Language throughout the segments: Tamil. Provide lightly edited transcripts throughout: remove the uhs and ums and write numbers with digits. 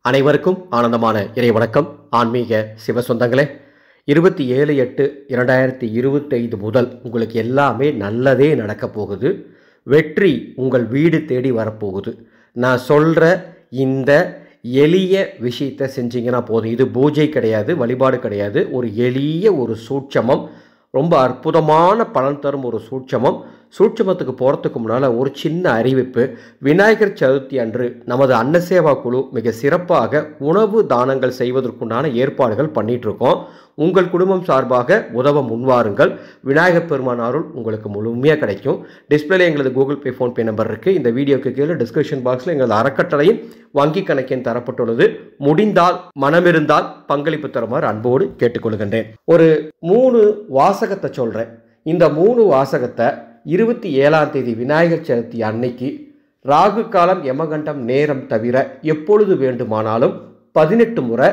அனைவருக்கும் ஆனந்தமான இறை வணக்கம். ஆன்மீக சிவ சொந்தங்களே, 27/8/2025 முதல் உங்களுக்கு எல்லாமே நல்லதே நடக்க போகுது. வெற்றி உங்கள் வீடு தேடி வரப்போகுது. நான் சொல்கிற இந்த எளிய விஷயத்தை செஞ்சீங்கன்னா போதும். இது பூஜை கிடையாது, வழிபாடு கிடையாது. ஒரு எளிய ஒரு சூட்சமம், ரொம்ப அற்புதமான பலன் தரும் ஒரு சூட்சமம். சூட்சமத்துக்கு போகிறதுக்கு முன்னால் ஒரு சின்ன அறிவிப்பு. விநாயகர் சதுர்த்தி அன்று நமது அன்னசேவா குழு மிக சிறப்பாக உணவு தானங்கள் செய்வதற்குண்டான ஏற்பாடுகள் பண்ணிகிட்ருக்கோம். உங்கள் குடும்பம் சார்பாக உதவ முன்வாருங்கள். விநாயகர் பெருமான் அருள் உங்களுக்கு முழுமையாக கிடைக்கும். டிஸ்பிளேல எங்களது கூகுள் பே, ஃபோன்பே நம்பர் இருக்குது. இந்த வீடியோக்கு கீழே டிஸ்கிரிப்ஷன் பாக்ஸில் எங்களது அறக்கட்டளையும் வங்கி கணக்கின் தரப்பட்டுள்ளது. முடிந்தால் மனமிருந்தால் பங்களிப்பு தருமாறு அன்போடு கேட்டுக்கொள்கின்றேன். ஒரு 3 வாசகத்தை சொல்கிறேன். இந்த 3 வாசகத்தை 27ஆம் தேதி விநாயகர் சதுர்த்தி அன்னைக்கு ராகு காலம் யமகண்டம் நேரம் தவிர எப்பொழுது வேண்டுமானாலும் 18 முறை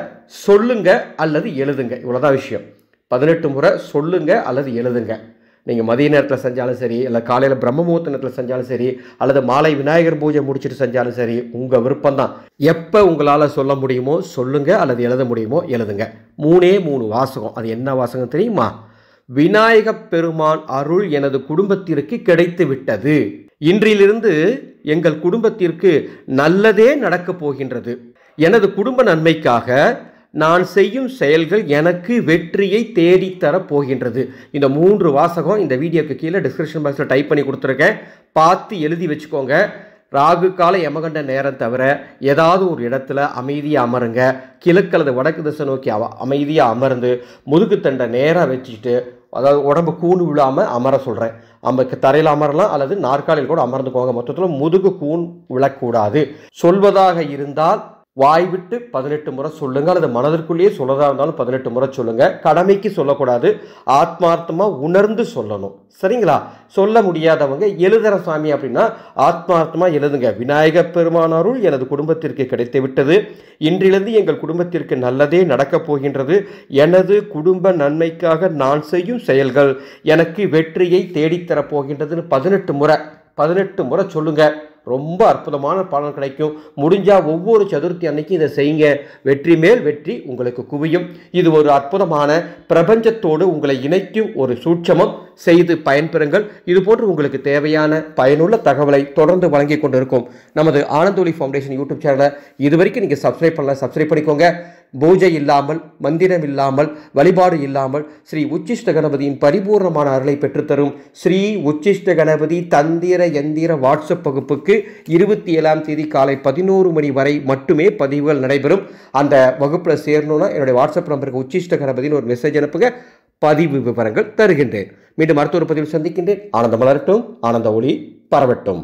சொல்லுங்க அல்லது எழுதுங்க. இவ்வளோதான் விஷயம். 18 முறை சொல்லுங்க அல்லது எழுதுங்க. நீங்கள் மதிய நேரத்தில் செஞ்சாலும் சரி, இல்லை காலையில் பிரம்ம முகூர்த்த நேரத்தில் செஞ்சாலும் சரி, அல்லது மாலை விநாயகர் பூஜை முடிச்சுட்டு செஞ்சாலும் சரி, உங்கள் விருப்பம்தான். எப்போ உங்களால் சொல்ல முடியுமோ சொல்லுங்க அல்லது எழுத முடியுமோ எழுதுங்க. 3 வாசகம். அது என்ன வாசகம் தெரியுமா? விநாயகப் பெருமான் அருள் எனது குடும்பத்திற்கு கிடைத்து விட்டது. இன்றிலிருந்து எங்கள் குடும்பத்திற்கு நல்லதே நடக்கப் போகின்றது. எனது குடும்ப நன்மைக்காக நான் செய்யும் செயல்கள் எனக்கு வெற்றியை தேடித்தரப் போகின்றது. இந்த 3 வாசகம் இந்த வீடியோக்கு கீழே டிஸ்கிரிப்ஷன் பாக்ஸில் டைப் பண்ணி கொடுத்துருக்கேன். பார்த்து எழுதி வச்சுக்கோங்க. ராகு கால யமகண்ட நேரம் தவிர ஏதாவது ஒரு இடத்துல அமைதியாக அமருங்க. கிழக்கு அல்லது வடக்கு திசை நோக்கி அமைதியாக அமர்ந்து முதுகுத்தண்டை நேராக வச்சுட்டு, அதாவது உடம்பு கூணு விழாமல் அமர சொல்கிறேன். நமக்கு தரையில் அமரலாம் அல்லது நாற்காலியில் கூட அமர்ந்துக்கோங்க. மொத்தத்தில் முதுகு கூண் விழக்கூடாது. சொல்வதாக இருந்தால் வாய் விட்டு 18 முறை சொல்லுங்க, அல்லது மனதிற்குள்ளேயே சொல்லதாக இருந்தாலும் 18 முறை சொல்லுங்க. கடமைக்கு சொல்லக்கூடாது, ஆத்மார்த்தமாக உணர்ந்து சொல்லணும். சரிங்களா? சொல்ல முடியாதவங்க எழுதுகிற சாமி அப்படின்னா ஆத்மார்த்தமாக எழுதுங்க. விநாயகப் பெருமான் அருள் எனது குடும்பத்திற்கு கிடைத்து விட்டது. இன்றிலிருந்து எங்கள் குடும்பத்திற்கு நல்லதே நடக்கப் போகின்றது. எனது குடும்ப நன்மைக்காக நான் செய்யும் செயல்கள் எனக்கு வெற்றியை தேடித்தரப் போகின்றதுன்னு 18 முறை சொல்லுங்க. ரொம்ப அற்புதமான பலன் கிடைக்கும். முடிஞ்சால் ஒவ்வொரு சதுர்த்தி அன்னைக்கு இதை செய்யுங்க. வெற்றி மேல் வெற்றி உங்களுக்கு குவியும். இது ஒரு அற்புதமான பிரபஞ்சத்தோடு உங்களை இணைக்கும் ஒரு சூட்சமம். செய்து பயன்பெறுங்கள். இது போன்று உங்களுக்கு தேவையான பயனுள்ள தகவலை தொடர்ந்து வழங்கி கொண்டிருக்கும் நமது ஆனந்தொலி ஃபவுண்டேஷன் யூடியூப் சேனலை இதுவரைக்கும் நீங்கள் சப்ஸ்கிரைப் பண்ணலாம், சப்ஸ்கிரைப் பண்ணிக்கோங்க. பூஜை இல்லாமல், மந்திரம் இல்லாமல், வழிபாடு இல்லாமல் ஸ்ரீ உச்சிஷ்ட கணபதியின் பரிபூர்ணமான அருளை பெற்றுத்தரும் ஸ்ரீ உச்சிஷ்ட கணபதி தந்திர எந்திர வாட்ஸ்அப் வகுப்புக்கு 27ஆம் தேதி காலை 11 மணி வரை மட்டுமே பதிவுகள் நடைபெறும். அந்த வகுப்பில் சேரணும்னா என்னுடைய வாட்ஸ்அப் நம்பருக்கு உச்சிஷ்ட கணபதினு ஒரு மெசேஜ் அனுப்புங்க. பதிவு விவரங்கள் தருகின்றேன். மீண்டும் அடுத்த ஒரு பதிவில் சந்திக்கின்றேன். ஆனந்தம் மலரட்டும், ஆனந்த ஒளி பரவட்டும்.